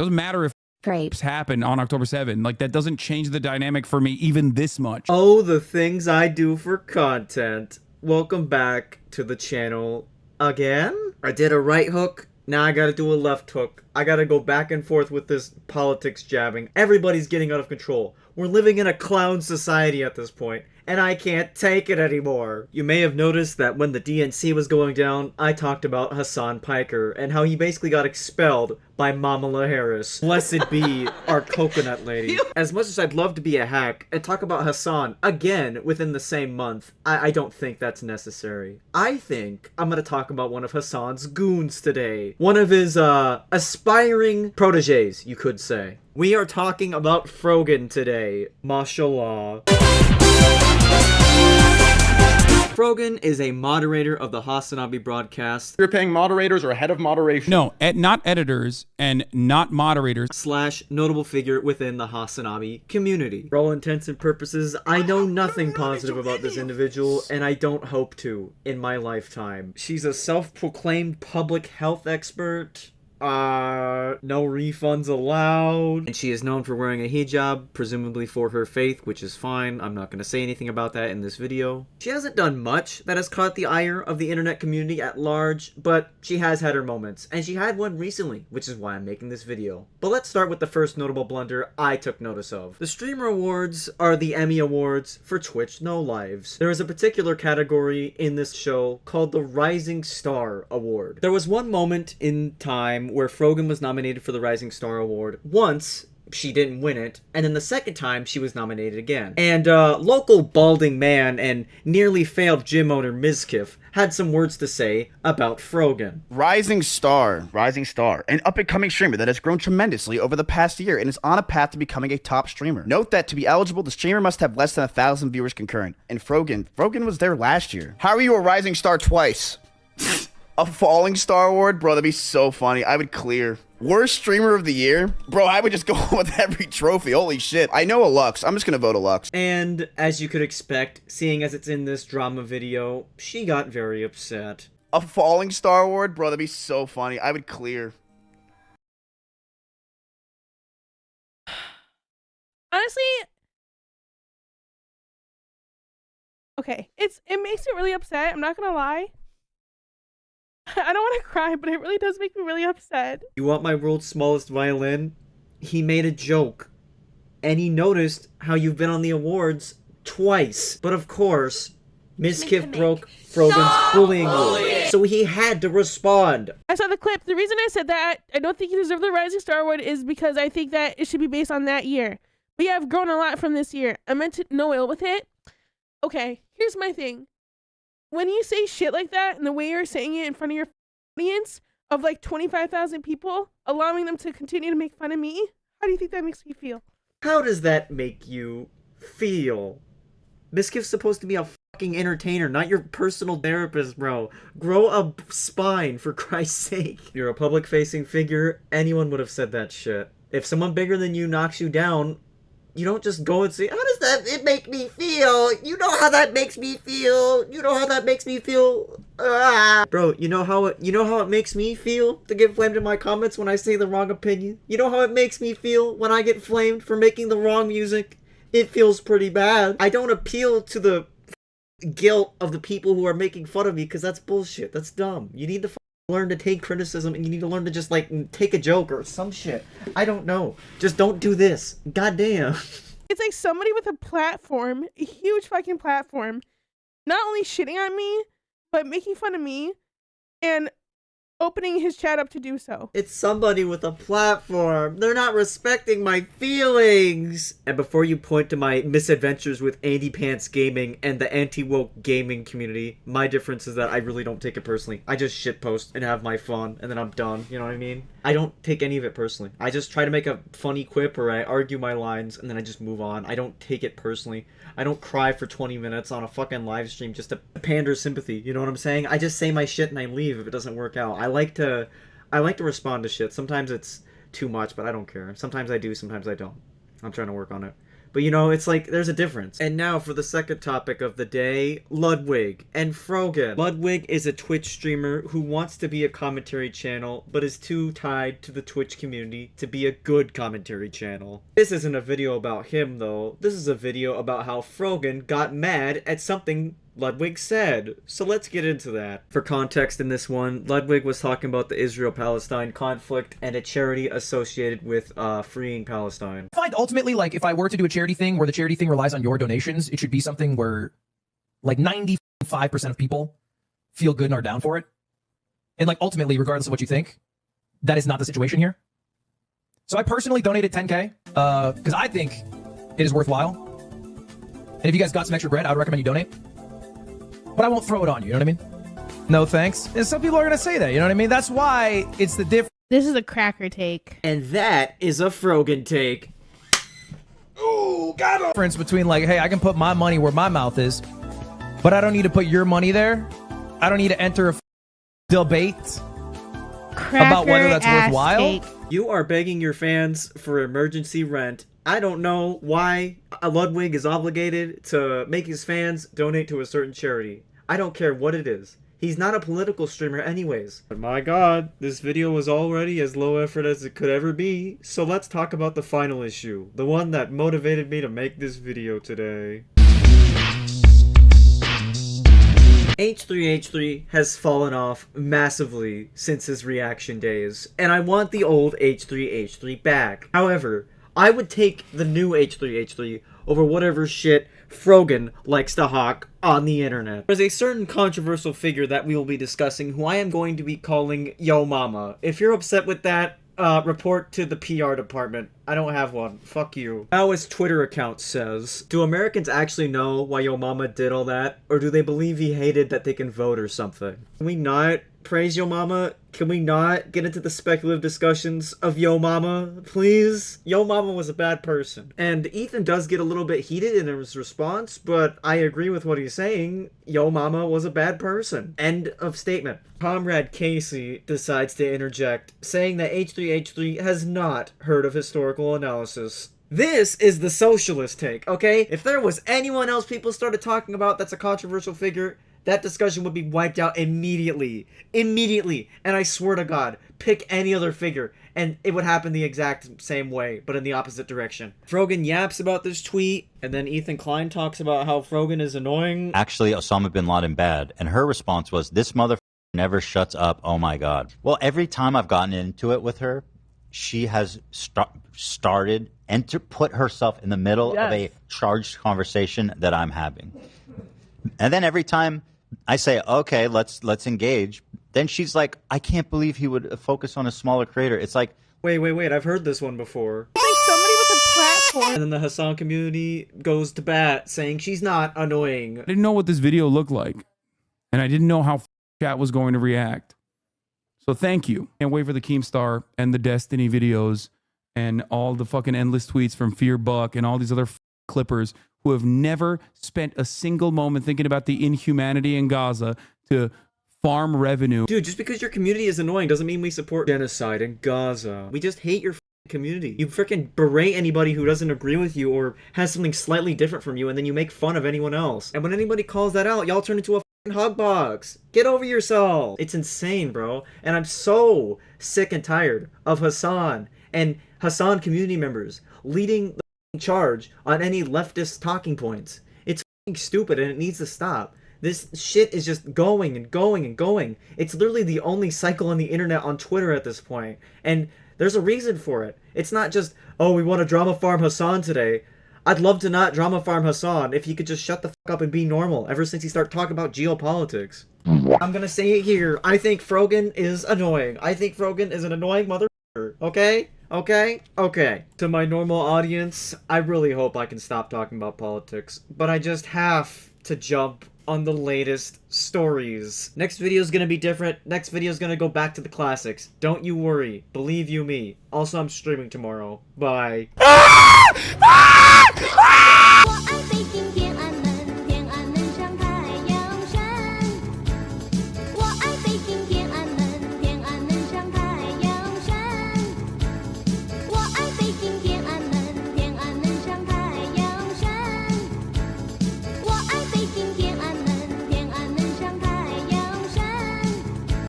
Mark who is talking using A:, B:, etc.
A: Doesn't matter if rapes happen on October 7th. Like, that doesn't change the dynamic for me even this much.
B: Oh, the things I do for content. Welcome back to the channel again. I did a right hook. Now I gotta do a left hook. I gotta go back and forth with this politics jabbing. Everybody's getting out of control. We're living in a clown society at this point, and I can't take it anymore. You may have noticed that when the DNC was going down, I talked about Hassan Piker and how he basically got expelled by Kamala Harris. Blessed be our coconut lady. As much as I'd love to be a hack and talk about Hassan again within the same month, I don't think that's necessary. I think I'm gonna talk about one of Hassan's goons today. One of his, aspiring proteges, you could say. We are talking about Frogan today. Mashallah. Frogan is a moderator of the Hasanabi broadcast.
C: You're paying moderators or head of moderation?
A: No, not editors and not moderators.
B: / notable figure within the Hasanabi community. For all intents and purposes, I know nothing positive about this individual, and I don't hope to in my lifetime. She's a self-proclaimed public health expert. No refunds allowed. And she is known for wearing a hijab, presumably for her faith, which is fine. I'm not going to say anything about that in this video. She hasn't done much that has caught the ire of the internet community at large, but she has had her moments. And she had one recently, which is why I'm making this video. But let's start with the first notable blunder I took notice of. The Streamer Awards are the Emmy Awards for Twitch No Lives. There is a particular category in this show called the Rising Star Award. There was one moment in time where Frogan was nominated for the Rising Star Award. Once, she didn't win it, and then the second time, she was nominated again. And, local balding man and nearly failed gym owner Mizkif had some words to say about Frogan.
D: Rising Star, an up-and-coming streamer that has grown tremendously over the past year and is on a path to becoming a top streamer. Note that to be eligible, the streamer must have less than 1,000 viewers concurrent. And Frogan was there last year. How are you a Rising Star twice? A Falling Star Award? Bro, that'd be so funny. I would clear. Worst Streamer of the Year? Bro, I would just go with every trophy. Holy shit. I know a Lux. I'm just gonna vote a Lux.
B: And, as you could expect, seeing as it's in this drama video, she got very upset.
D: A Falling Star Award? Bro, that'd be so funny. I would clear.
E: Honestly, okay, it makes me really upset. I'm not gonna lie. I don't want to cry, but it really does make me really upset.
B: You want my world's smallest violin? He made a joke. And he noticed how you've been on the awards twice. But of course, Mizkif broke Frogan's bullying rule. So he had to respond.
E: I saw the clip. The reason I said that I don't think he deserved the Rising Star Award is because I think that it should be based on that year. But yeah, I've grown a lot from this year. I meant to no ill with it. Okay, here's my thing. When you say shit like that and the way you're saying it in front of your audience of like 25,000 people, allowing them to continue to make fun of me, how do you think that makes me feel?
B: How does that make you feel? Mizkif's supposed to be a fucking entertainer, not your personal therapist, bro. Grow a spine, for Christ's sake. You're a public-facing figure. Anyone would have said that shit. If someone bigger than you knocks you down, you don't just go and say, how does that make me feel? You know how that makes me feel. You know how that makes me feel. Bro, you know how it makes me feel to get flamed in my comments when I say the wrong opinion? You know how it makes me feel when I get flamed for making the wrong music? It feels pretty bad. I don't appeal to the guilt of the people who are making fun of me because that's bullshit. That's dumb. You need to learn to take criticism, and you need to learn to just like take a joke or some shit. I don't know. Just don't do this. Goddamn.
E: It's like somebody with a platform, a huge fucking platform, not only shitting on me, but making fun of me and opening his chat up to do so.
B: It's somebody with a platform. They're not respecting my feelings. And before you point to my misadventures with Andy Pants Gaming and the anti-woke gaming community, my difference is that I really don't take it personally. I just shitpost and have my fun, and then I'm done. You know what I mean? I don't take any of it personally. I just try to make a funny quip or I argue my lines, and then I just move on. I don't take it personally. I don't cry for 20 minutes on a fucking live stream just to pander sympathy. You know what I'm saying? I just say my shit and I leave if it doesn't work out. I like to respond to shit. Sometimes it's too much, but I don't care. Sometimes I do, sometimes I don't. I'm trying to work on it. But you know, it's like there's a difference. And now for the second topic of the day, Ludwig and Frogan. Ludwig is a Twitch streamer who wants to be a commentary channel, but is too tied to the Twitch community to be a good commentary channel. This isn't a video about him though. This is a video about how Frogan got mad at something Ludwig said. So let's get into that. For context in this one, Ludwig was talking about the Israel-Palestine conflict and a charity associated with freeing Palestine.
F: I find ultimately, like, if I were to do a charity thing where the charity thing relies on your donations, it should be something where like 95% of people feel good and are down for it. And like ultimately, regardless of what you think, that is not the situation here. So I personally donated 10K because I think it is worthwhile. And if you guys got some extra bread, I would recommend you donate. But I won't throw it on you, you know what I mean? No thanks. And some people are going to say that, you know what I mean? That's why it's the difference.
E: This is a cracker take.
B: And that is a Frogan take.
F: Ooh, got him. Difference between like, hey, I can put my money where my mouth is, but I don't need to put your money there. I don't need to enter a debate about whether that's worthwhile.
E: Take.
B: You are begging your fans for emergency rent. I don't know why Ludwig is obligated to make his fans donate to a certain charity. I don't care what it is. He's not a political streamer anyways. But my god, this video was already as low effort as it could ever be. So let's talk about the final issue. The one that motivated me to make this video today. H3H3 has fallen off massively since his reaction days, and I want the old H3H3 back. However, I would take the new H3H3 over whatever shit Frogan likes to hawk on the internet. There's a certain controversial figure that we will be discussing who I am going to be calling Yo Mama. If you're upset with that, report to the PR department. I don't have one. Fuck you. Now his Twitter account says, do Americans actually know why Yo Mama did all that? Or do they believe he hated that they can vote or something? Can we not praise Yo Mama? Can we not get into the speculative discussions of Yo Mama, please? Yo Mama was a bad person. And Ethan does get a little bit heated in his response, but I agree with what he's saying. Yo Mama was a bad person. End of statement. Comrade Casey decides to interject, saying that H3H3 has not heard of historical analysis. This is the socialist take, okay? If there was anyone else people started talking about that's a controversial figure, that discussion would be wiped out immediately. Immediately. And I swear to God, pick any other figure, and it would happen the exact same way, but in the opposite direction. Frogan yaps about this tweet, and then Ethan Klein talks about how Frogan is annoying.
G: Actually, Osama bin Laden bad. And her response was, this mother never shuts up, oh my God. Well, every time I've gotten into it with her, she has started and to put herself in the middle of a charged conversation that I'm having. And then every time I say, okay, let's engage, then she's like, I can't believe he would focus on a smaller creator. It's like,
B: wait, I've heard this one before.
E: Like somebody with a platform.
B: And then the Hassan community goes to bat, saying she's not annoying.
A: I didn't know what this video looked like, and I didn't know how chat was going to react. So thank you. Can't wait for the Keemstar and the Destiny videos and all the fucking endless tweets from Fear Buck and all these other clippers who have never spent a single moment thinking about the inhumanity in Gaza to farm revenue.
B: Dude, just because your community is annoying doesn't mean we support genocide in Gaza. We just hate your community. You freaking berate anybody who doesn't agree with you or has something slightly different from you, and then you make fun of anyone else. And when anybody calls that out, y'all turn into a hug box. Get over yourself. It's insane, bro. And I'm so sick and tired of Hassan and Hassan community members leading the charge on any leftist talking points. It's stupid and it needs to stop. This shit is just going and going and going. It's literally the only cycle on the internet on Twitter at this point. And there's a reason for it. It's not just, oh, we want to drama farm Hassan today. I'd love to not drama farm Hassan if he could just shut the fuck up and be normal ever since he started talking about geopolitics. I'm gonna say it here. I think Frogan is annoying. I think Frogan is an annoying motherfucker. Okay? Okay. To my normal audience, I really hope I can stop talking about politics, but I just have to jump on the latest stories. Next video is gonna be different. Next video is gonna go back to the classics. Don't you worry. Believe you me. Also, I'm streaming tomorrow. Bye.
H: What I'm thinking here.